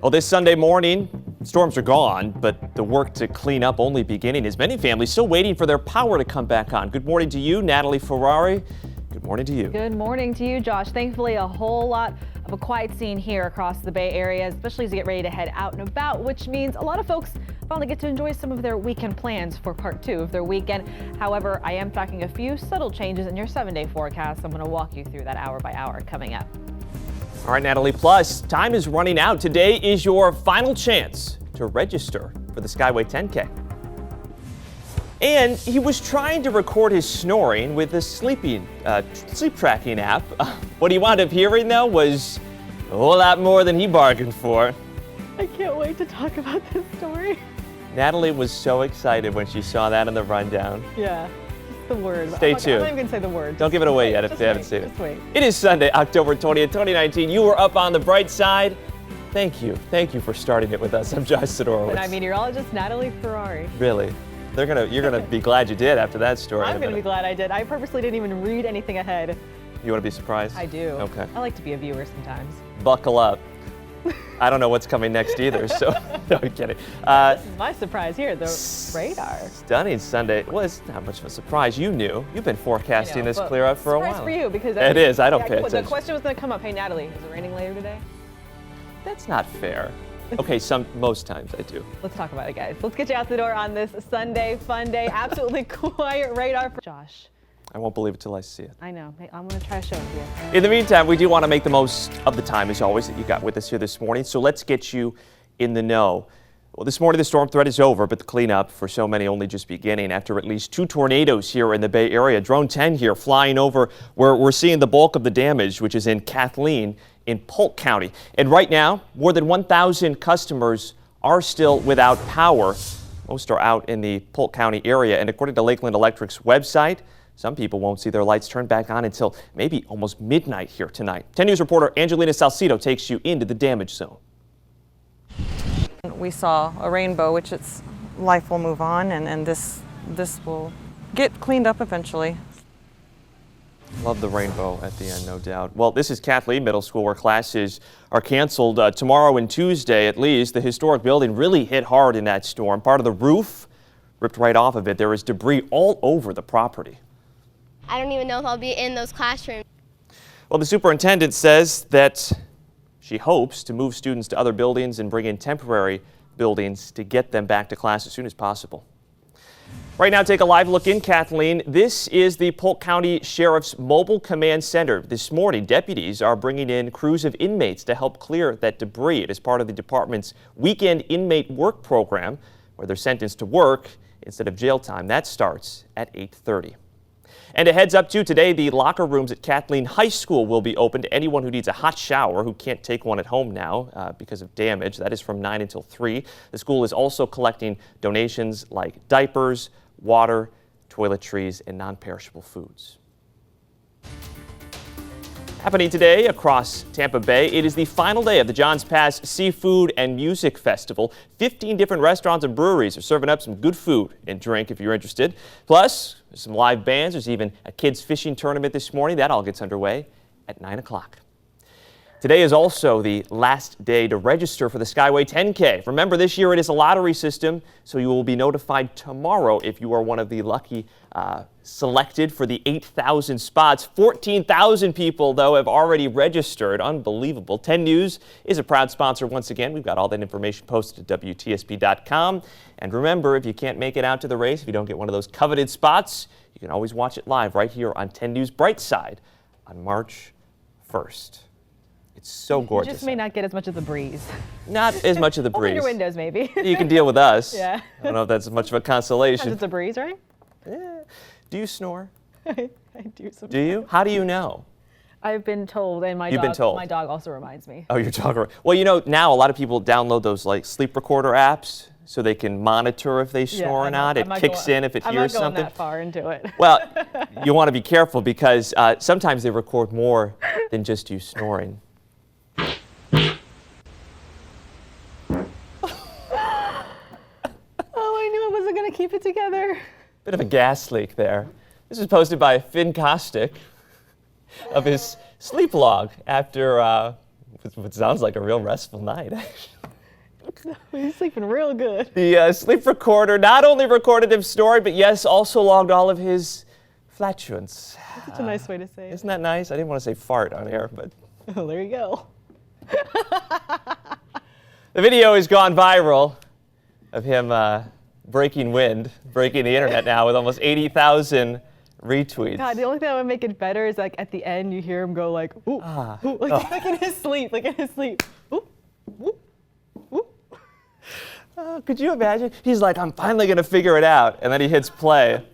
Well, this Sunday morning, storms are gone, but the work to clean up only beginning as many families still waiting for their power to come back on. Good morning to you, Natalie Ferrari. Good morning to you. Good morning to you, Josh. Thankfully, a whole lot of a quiet scene here across the Bay Area, especially as you get ready to head out and about, which means a lot of folks finally get to enjoy some of their weekend plans for part 2 of their weekend. However, I am tracking a few subtle changes in your 7-day forecast. I'm going to walk you through that hour by hour coming up. All right, Natalie, plus time is running out. Today is your final chance to register for the Skyway 10K. And he was trying to record his snoring with a sleep tracking app. What he wound up hearing, though, was a whole lot more than he bargained for. I can't wait to talk about this story. Natalie was so excited when she saw that in the rundown. Yeah, just the word. Stay tuned. I'm not even going to say the word. Don't give it away yet if you haven't seen it. Just wait. It is Sunday, October 20th, 2019. You were up on the bright side. Thank you. Thank you for starting it with us. I'm Josh Sidorowicz. And I mean, you're all just Natalie Ferrari. Really? You're gonna be glad you did after that story. I'm gonna be glad I did. I purposely didn't even read anything ahead. You want to be surprised? I do. Okay. I like to be a viewer sometimes. Buckle up. I don't know what's coming next either, so no, I'm kidding. This is my surprise here, the radar. Stunning Sunday. Well, it's not much of a surprise. You knew. You've been forecasting this clear up for a while. Surprise for you because it is. I don't pay attention. The question was going to come up. Hey, Natalie, is it raining later today? That's not fair. Okay, most times I do. Let's talk about it, guys. Let's get you out the door on this Sunday fun day. Absolutely quiet radar for Josh. I won't believe it till I see it. I know. I'm going to try to show it to you. In the meantime, we do want to make the most of the time, as always, that you got with us here this morning. So let's get you in the know. Well, this morning the storm threat is over, but the cleanup for so many only just beginning after at least 2 tornadoes here in the Bay Area. Drone 10 here flying over where we're seeing the bulk of the damage, which is in Kathleen in Polk County. And right now, more than 1,000 customers are still without power. Most are out in the Polk County area. And according to Lakeland Electric's website, some people won't see their lights turn back on until maybe almost midnight here tonight. 10 News reporter Angelina Salcido takes you into the damage zone. We saw a rainbow, which life will move on, and this will get cleaned up eventually. Love the rainbow at the end, no doubt. Well, this is Kathleen Middle School where classes are canceled tomorrow and Tuesday at least. The historic building really hit hard in that storm. Part of the roof ripped right off of it. There is debris all over the property. I don't even know if I'll be in those classrooms. Well, the superintendent says that she hopes to move students to other buildings and bring in temporary buildings to get them back to class as soon as possible. Right now, take a live look in Kathleen. This is the Polk County Sheriff's Mobile Command Center. This morning, deputies are bringing in crews of inmates to help clear that debris. It is part of the department's weekend inmate work program, where they're sentenced to work instead of jail time. That starts at 8:30. And a heads up, too, today the locker rooms at Kathleen High School will be open to anyone who needs a hot shower who can't take one at home now because of damage. That is from 9 until 3. The school is also collecting donations like diapers, water, toiletries, and non-perishable foods. Happening today across Tampa Bay, it is the final day of the Johns Pass Seafood and Music Festival. 15 different restaurants and breweries are serving up some good food and drink if you're interested. Plus, there's some live bands. There's even a kids fishing tournament this morning. That all gets underway at 9 o'clock. Today is also the last day to register for the Skyway 10K. Remember, this year it is a lottery system, so you will be notified tomorrow if you are one of the lucky selected for the 8,000 spots. 14,000 people, though, have already registered. Unbelievable. 10 News is a proud sponsor once again. We've got all that information posted at WTSP.com. And remember, if you can't make it out to the race, if you don't get one of those coveted spots, you can always watch it live right here on 10 News Bright Side on March 1st. It's so gorgeous. You just may not get as much of the breeze. Not as much of the breeze. Open your windows, maybe. You can deal with us. Yeah. I don't know if that's much of a consolation. It's a breeze, right? Yeah. Do you snore? I do sometimes. Do you? How do you know? I've been told, and You've been told. My dog also reminds me. Oh, your dog. Well, you know, now a lot of people download those like sleep recorder apps so they can monitor if they snore or not. It kicks in if it hears something. I'm not going that far into it. Well, you want to be careful because sometimes they record more than just you snoring. Going to keep it together. Bit of a gas leak there. This is posted by Finn Kostick of his sleep log after What sounds like a real restful night. He's sleeping real good. The sleep recorder not only recorded his story, but yes, also logged all of his flatulence. That's such a nice way to say it. Isn't that nice? I didn't want to say fart on air, but Oh, there you go. the video has gone viral of him breaking wind, breaking the internet now with almost 80,000 retweets. God, the only thing that would make it better is like at the end you hear him go like, ooh, ooh, like in his sleep, Ooh, ooh, ooh. Could you imagine? He's like, I'm finally going to figure it out. And then he hits play.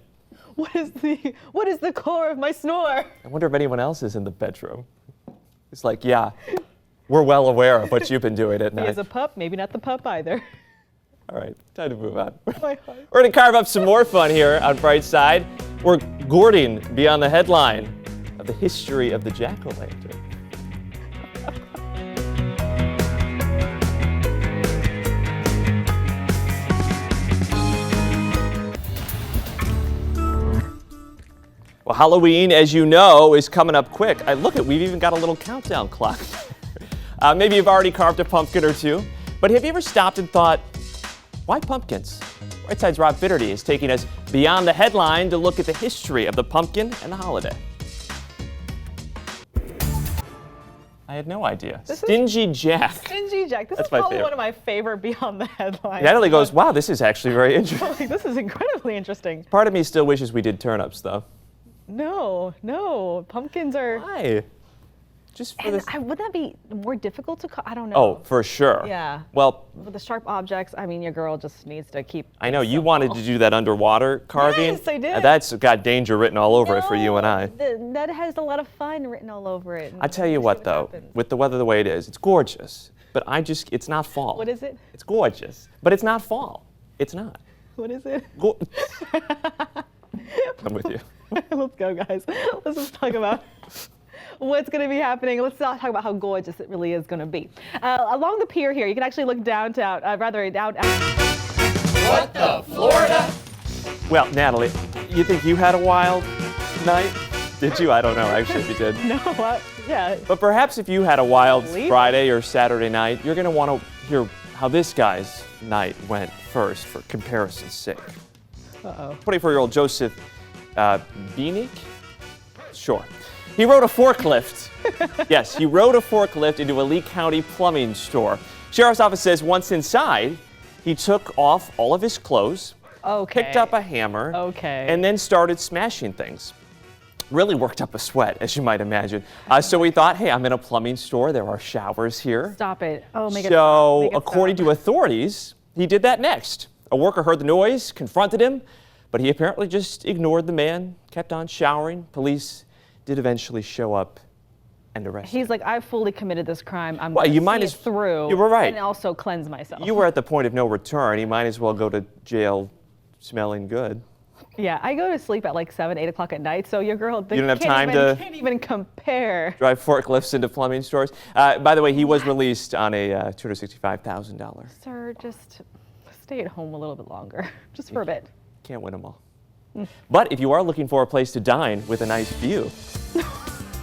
What is the core of my snore? I wonder if anyone else is in the bedroom. It's like, yeah, we're well aware of what you've been doing at He night. is a pup, maybe not the pup either. All right, time to move on. My heart. We're going to carve up some more fun here on Bright Side. We're gourting beyond the headline of the history of the jack-o'-lantern. Well, Halloween, as you know, is coming up quick. We've even got a little countdown clock. Maybe you've already carved a pumpkin or two, but have you ever stopped and thought, why pumpkins? Right Side's Rob Fitterty is taking us beyond the headline to look at the history of the pumpkin and the holiday. I had no idea. Stingy Jack. Stingy Jack. This That's is my probably favorite. one of my favorite beyond the headlines. Natalie goes, wow, this is actually very interesting. Like, this is incredibly interesting. Part of me still wishes we did turnips, though. No. Pumpkins are. Why? Just for And this. would that be more difficult to? I don't know. Oh, for sure. Yeah. Well, With the sharp objects, I mean, your girl just needs to keep. I know it you simple. wanted to do that underwater carving. Yes, I did. That's got danger written all over it for you and I. That has a lot of fun written all over it. I tell you what, though, happens. with the weather the way it is, it's gorgeous. But it's not fall. What is it? It's gorgeous, but it's not fall. It's not. What is it? I'm with you. Let's go, guys. Let's just talk about what's going to be happening. Let's talk about how gorgeous it really is going to be. Along the pier here, you can actually look down. What the Florida? Well, Natalie, you think you had a wild night? Did you? I don't know, actually, if you did. No, what? Yeah. But perhaps if you had a wild Sleep? Friday or Saturday night, you're going to want to hear how this guy's night went first for comparison's sake. Uh-oh. 24-year-old Joseph Beanick? Sure. He rode a forklift. Yes, he rode a forklift into a Lee County plumbing store. Sheriff's office says once inside, he took off all of his clothes, picked up a hammer, and then started smashing things. Really worked up a sweat, as you might imagine. So we thought, hey, I'm in a plumbing store. There are showers here. Stop it. Oh, make it So, stop. Make it according stop. to authorities, he did that next. A worker heard the noise, confronted him, but he apparently just ignored the man, kept on showering. Police did eventually show up and arrest him. He's like, I've fully committed this crime. I'm Well, going you to might see as- it through. you were right. And also cleanse myself. You were at the point of no return. He might as well go to jail smelling good. Yeah, I go to sleep at like 7, 8 o'clock at night, so your girl You don't have time to can't even compare. drive forklifts into plumbing stores. By the way, he was released on a $265,000. Sir, just stay at home a little bit longer, just for a bit. Can't win them all. But if you are looking for a place to dine with a nice view,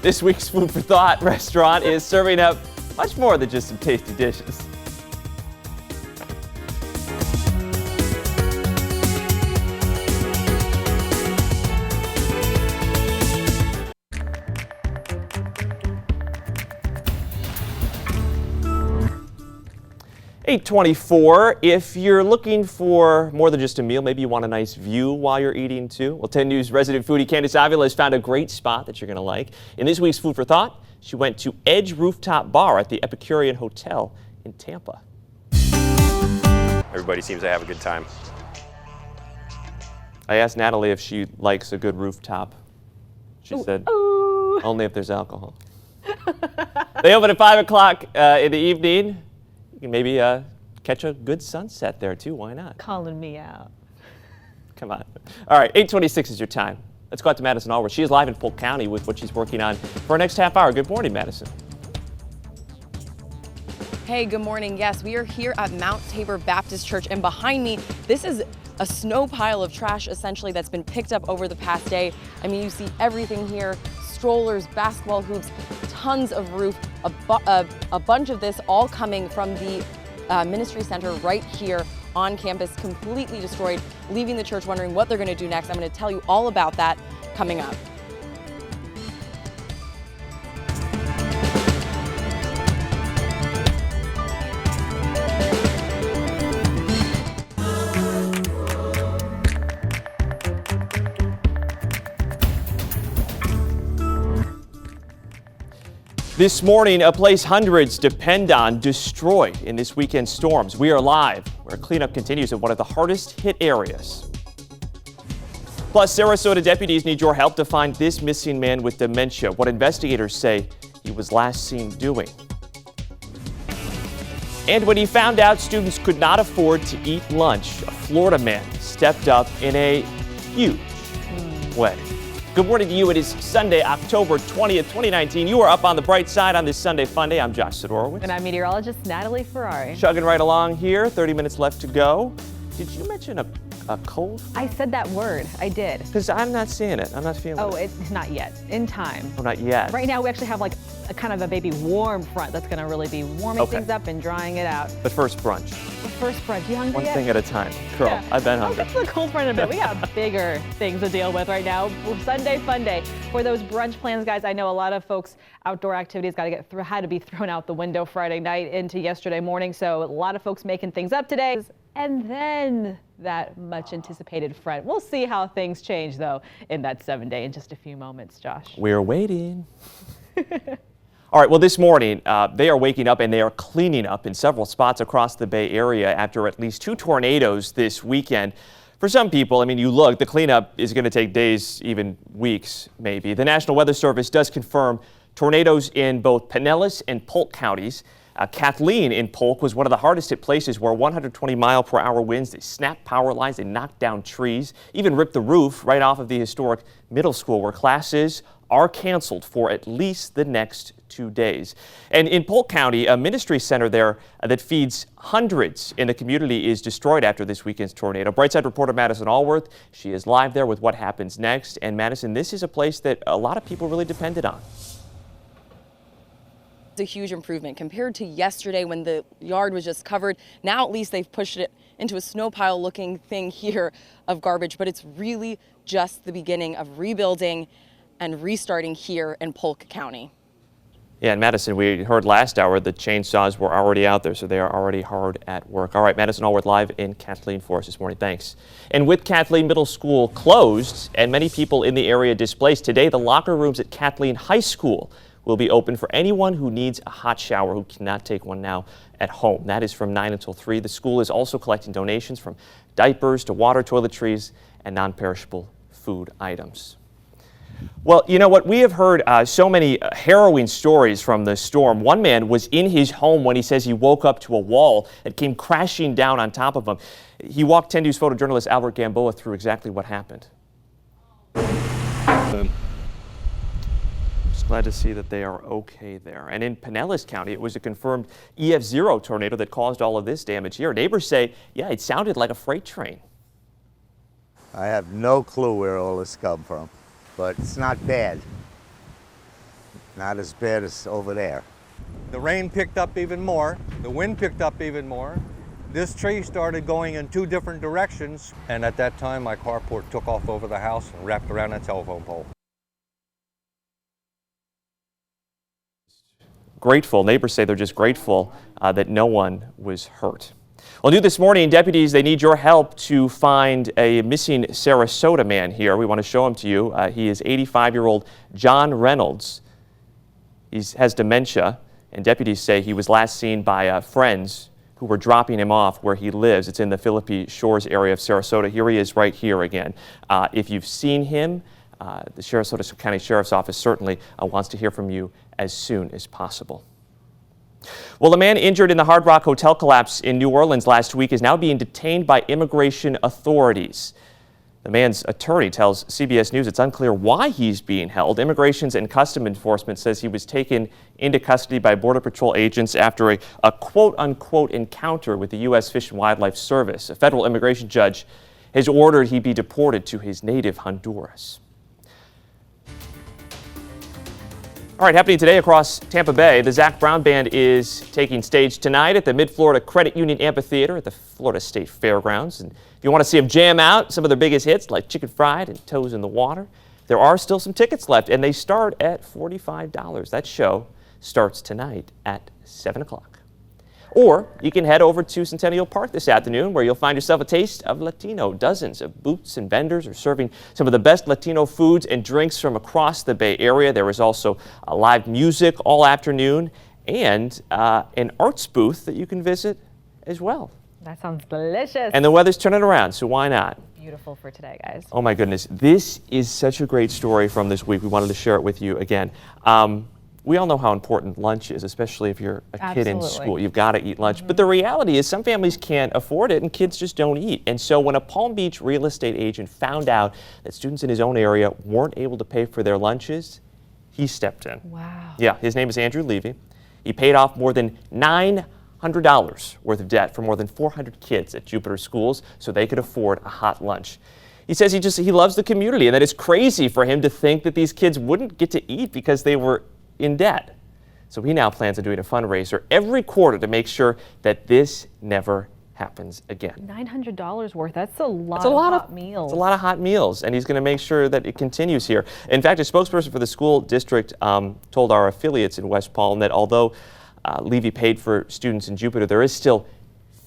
this week's Food for Thought restaurant is serving up much more than just some tasty dishes. $8.24. If you're looking for more than just a meal, maybe you want a nice view while you're eating too. Well, 10 News resident foodie Candace Avila has found a great spot that you're going to like. In this week's Food for Thought, she went to Edge Rooftop Bar at the Epicurean Hotel in Tampa. Everybody seems to have a good time. I asked Natalie if she likes a good rooftop. She said, Ooh. only if there's alcohol. They open at 5 o'clock in the evening. You can maybe catch a good sunset there too. Why not? Calling me out. Come on. All right, 8:26 is your time. Let's go out to Madison Allworth. She is live in Polk County with what she's working on for our next half hour. Good morning, Madison. Hey, good morning. Yes, we are here at Mount Tabor Baptist Church, and behind me, this is a snow pile of trash essentially that's been picked up over the past day. I mean, you see everything here, strollers, basketball hoops, tons of roof. A bunch of this all coming from the ministry center right here on campus, completely destroyed, leaving the church wondering what they're going to do next. I'm going to tell you all about that coming up. This morning, a place hundreds depend on destroyed in this weekend's storms. We are live where cleanup continues in one of the hardest hit areas. Plus, Sarasota deputies need your help to find this missing man with dementia, what investigators say he was last seen doing. And when he found out students could not afford to eat lunch, a Florida man stepped up in a huge way. Good morning to you. It is Sunday, October 20th, 2019. You are up on the bright side on this Sunday Fun Day. I'm Josh Sidorowicz. And I'm meteorologist Natalie Ferrari. Chugging right along here. 30 minutes left to go. Did you mention a cold? I said that word. I did. Because I'm not seeing it. I'm not feeling it. Oh, it's not yet. In time. Oh, not yet. Right now, we actually have like a kind of a baby warm front that's going to really be warming things up and drying it out. But first, brunch. First brunch. You hungry One yet? thing at a time. Girl, Yeah. I've been I'll hungry. get to the cold front in a bit. We got bigger things to deal with right now. Sunday Fun Day. For those brunch plans, guys, I know a lot of folks' outdoor activities had to be thrown out the window Friday night into yesterday morning. So a lot of folks making things up today. And then that much anticipated front. We'll see how things change, though, in that 7-day in just a few moments, Josh. We're waiting. All right, well, this morning, they are waking up and they are cleaning up in several spots across the Bay Area after at least 2 tornadoes this weekend. For some people, I mean, you look, the cleanup is going to take days, even weeks, maybe. The National Weather Service does confirm tornadoes in both Pinellas and Polk counties. Kathleen in Polk was one of the hardest hit places where 120-mile-per-hour winds, they snapped power lines, they knocked down trees, even ripped the roof right off of the historic middle school where classes are canceled for at least the next 2 days. And in Polk County, a ministry center there that feeds hundreds in the community is destroyed after this weekend's tornado. Brightside reporter Madison Allworth, she is live there with what happens next. And Madison, this is a place that a lot of people really depended on. It's a huge improvement compared to yesterday when the yard was just covered. Now at least they've pushed it into a snow pile looking thing here of garbage, but it's really just the beginning of rebuilding and restarting here in Polk County. Yeah, and Madison, we heard last hour the chainsaws were already out there, so they are already hard at work. All right, Madison Allworth live in Kathleen for us this morning. Thanks. And with Kathleen Middle School closed and many people in the area displaced, today the locker rooms at Kathleen High School will be open for anyone who needs a hot shower who cannot take one now at home. That is from 9 until 3. The school is also collecting donations from diapers to water, toiletries, and non-perishable food items. Well, you know what? We have heard so many harrowing stories from the storm. One man was in his home when he says he woke up to a wall that came crashing down on top of him. He walked 10 News photojournalist Albert Gamboa through exactly what happened. Glad to see that they are okay there. And in Pinellas County, it was a confirmed EF0 tornado that caused all of this damage here. Neighbors say, yeah, it sounded like a freight train. I have no clue where all this come from, but it's not bad. Not as bad as over there. The rain picked up even more. The wind picked up even more. This tree started going in 2 different directions, and at that time, my carport took off over the house and wrapped around a telephone pole. Grateful. Neighbors say they're just grateful that no one was hurt. Well, new this morning, deputies, they need your help to find a missing Sarasota man here. We want to show him to you. He is 85-year-old John Reynolds. He has dementia, and deputies say he was last seen by friends who were dropping him off where he lives. It's in the Philippi Shores area of Sarasota. Here he is right here again. If you've seen him, the Sarasota County Sheriff's Office certainly wants to hear from you as soon as possible. Well, a man injured in the Hard Rock Hotel collapse in New Orleans last week is now being detained by immigration authorities. The man's attorney tells CBS News it's unclear why he's being held. Immigrations and Customs Enforcement says he was taken into custody by Border Patrol agents after a quote-unquote encounter with the U.S. Fish and Wildlife Service. A federal immigration judge has ordered he be deported to his native Honduras. All right, happening today across Tampa Bay, the Zach Brown Band is taking stage tonight at the Mid-Florida Credit Union Amphitheater at the Florida State Fairgrounds. And if you want to see them jam out some of their biggest hits like Chicken Fried and Toes in the Water, there are still some tickets left, and they start at $45. That show starts tonight at 7 o'clock. Or you can head over to Centennial Park this afternoon, where you'll find yourself a taste of Latino. Dozens of booths and vendors are serving some of the best Latino foods and drinks from across the Bay Area. There is also live music all afternoon and an arts booth that you can visit as well. That sounds delicious. And the weather's turning around, so why not? Beautiful for today, guys. Oh my goodness, this is such a great story from this week. We wanted to share it with you again. We all know how important lunch is, especially if you're a kid in school. You've got to eat lunch. But the reality is some families can't afford it and kids just don't eat. And so when a Palm Beach real estate agent found out that students in his own area weren't able to pay for their lunches, he stepped in. Wow. Yeah, his name is Andrew Levy. He paid off more than $900 worth of debt for more than 400 kids at Jupiter schools so they could afford a hot lunch. He says he loves the community and that it's crazy for him to think that these kids wouldn't get to eat because they were in debt. So he now plans on doing a fundraiser every quarter to make sure that this never happens again. $900 worth, that's a lot of hot meals. It's a lot of hot meals, and he's going to make sure that it continues here. In fact, a spokesperson for the school district told our affiliates in West Palm that although Levy paid for students in Jupiter, there is still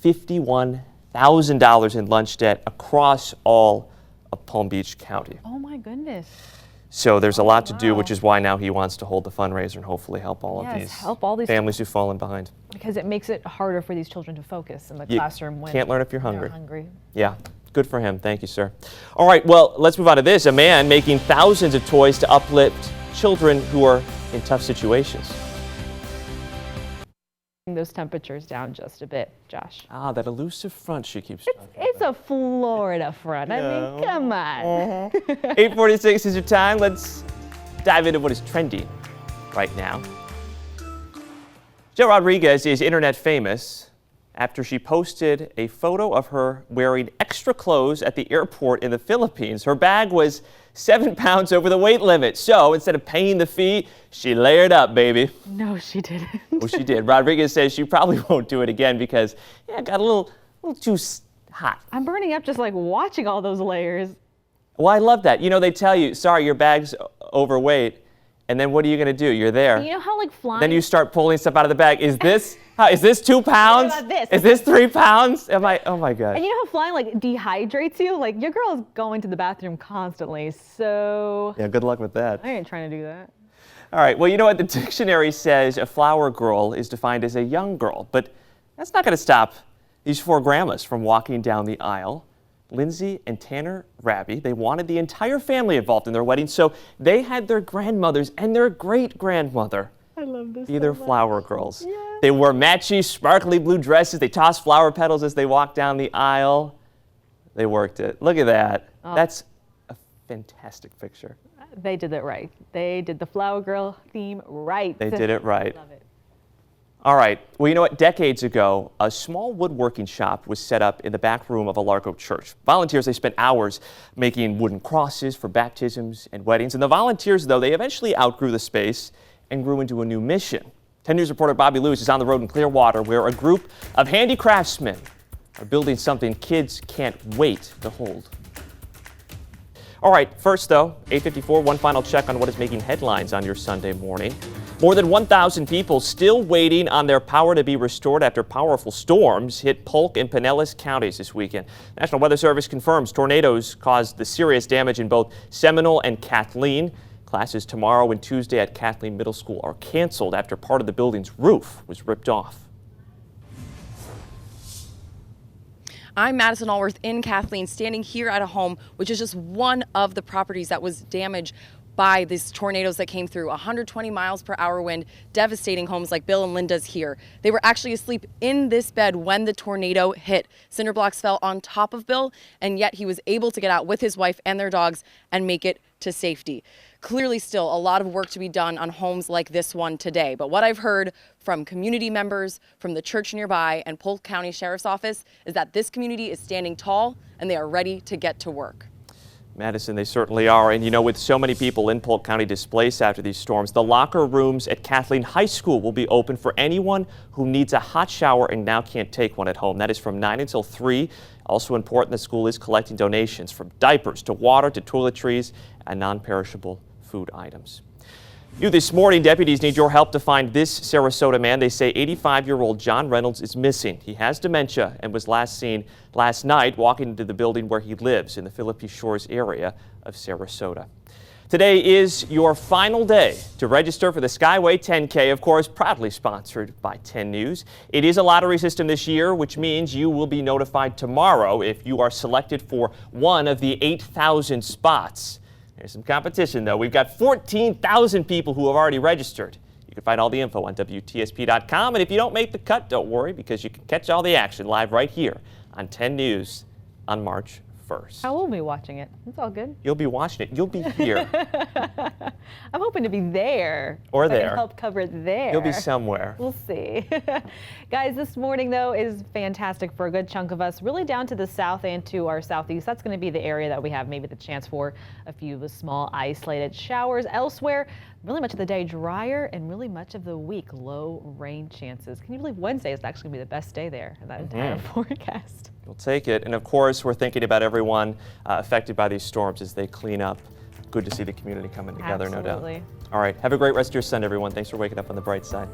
$51,000 in lunch debt across all of Palm Beach County. Oh my goodness. So there's a lot to do, which is why now he wants to hold the fundraiser and hopefully help all of these families who've fallen behind. Because it makes it harder for these children to focus in the classroom when can't learn if you're hungry. They're hungry. Yeah, good for him. Thank you, sir. All right, well, let's move on to this. A man making thousands of toys to uplift children who are in tough situations. Those temperatures down just a bit, Josh. Ah, that elusive front she keeps talking It's a Florida front. I mean, come on. 8:46 is your time. Let's dive into what is trending right now. Jill Rodriguez is internet famous after she posted a photo of her wearing extra clothes at the airport in the Philippines. Her bag was 7 pounds over the weight limit. So instead of paying the fee, she layered up, baby. No, she didn't. Well, she did. Rodriguez says she probably won't do it again because it got a little too hot. I'm burning up just like watching all those layers. Well, I love that. You know, they tell you, sorry, your bag's overweight. And then what are you going to do? You're there. You know how like flying. Then you start pulling stuff out of the bag. Is this 2 pounds? What about this? Is this 3 pounds? Oh my God. And you know how flying like dehydrates you? Like your girl is going to the bathroom constantly. So Yeah, good luck with that. I ain't trying to do that. All right. Well, you know what? The dictionary says a flower girl is defined as a young girl. But that's not going to stop these 4 grandmas from walking down the aisle. Lindsay and Tanner Raby, they wanted the entire family involved in their wedding, so they had their grandmothers and their great-grandmother be their flower girls. Yes. They wore matchy, sparkly blue dresses. They tossed flower petals as they walked down the aisle. They worked it. Look at that. Oh. That's a fantastic picture. They did it right. They did the flower girl theme right. They did it right. Love it. All right. Well, you know what? Decades ago, a small woodworking shop was set up in the back room of a Largo church. Volunteers, they spent hours making wooden crosses for baptisms and weddings. And the volunteers, though, they eventually outgrew the space and grew into a new mission. 10 News reporter Bobby Lewis is on the road in Clearwater, where a group of handy craftsmen are building something kids can't wait to hold. All right, first though, 8:54, one final check on what is making headlines on your Sunday morning. More than 1,000 people still waiting on their power to be restored after powerful storms hit Polk and Pinellas counties this weekend. National Weather Service confirms tornadoes caused the serious damage in both Seminole and Kathleen. Classes tomorrow and Tuesday at Kathleen Middle School are canceled after part of the building's roof was ripped off. I'm Madison Allworth in Kathleen, standing here at a home, which is just one of the properties that was damaged by these tornadoes that came through. 120 miles per hour wind, devastating homes like Bill and Linda's here. They were actually asleep in this bed when the tornado hit. Cinder blocks fell on top of Bill, and yet he was able to get out with his wife and their dogs and make it to safety. Clearly still a lot of work to be done on homes like this one today. But what I've heard from community members, from the church nearby, and Polk County Sheriff's Office is that this community is standing tall and they are ready to get to work. Madison, they certainly are. And you know, with so many people in Polk County displaced after these storms, the locker rooms at Kathleen High School will be open for anyone who needs a hot shower and now can't take one at home. That is from 9 until 3. Also important, the school is collecting donations from diapers to water to toiletries and non-perishable food items. New this morning, deputies need your help to find this Sarasota man. They say 85-year-old John Reynolds is missing. He has dementia and was last seen last night walking into the building where he lives in the Philippi Shores area of Sarasota. Today is your final day to register for the Skyway 10K, of course, proudly sponsored by 10 News. It is a lottery system this year, which means you will be notified tomorrow if you are selected for one of the 8,000 spots. There's some competition, though. We've got 14,000 people who have already registered. You can find all the info on WTSP.com. And if you don't make the cut, don't worry, because you can catch all the action live right here on 10 News on March 1st. I will be watching it. It's all good. You'll be watching it. You'll be here. I'm hoping to be there. Or so I there. can help cover it there. You'll be somewhere. We'll see. Guys, this morning, though, is fantastic for a good chunk of us, really down to the south and to our southeast. That's going to be the area that we have maybe the chance for a few small isolated showers. Elsewhere, really much of the day drier and really much of the week low rain chances. Can you believe Wednesday is actually going to be the best day there in that entire forecast? We'll take it. And of course, we're thinking about everyone affected by these storms as they clean up. Good to see the community coming together, no doubt. Absolutely. All right. Have a great rest of your Sunday, everyone. Thanks for waking up on the bright side.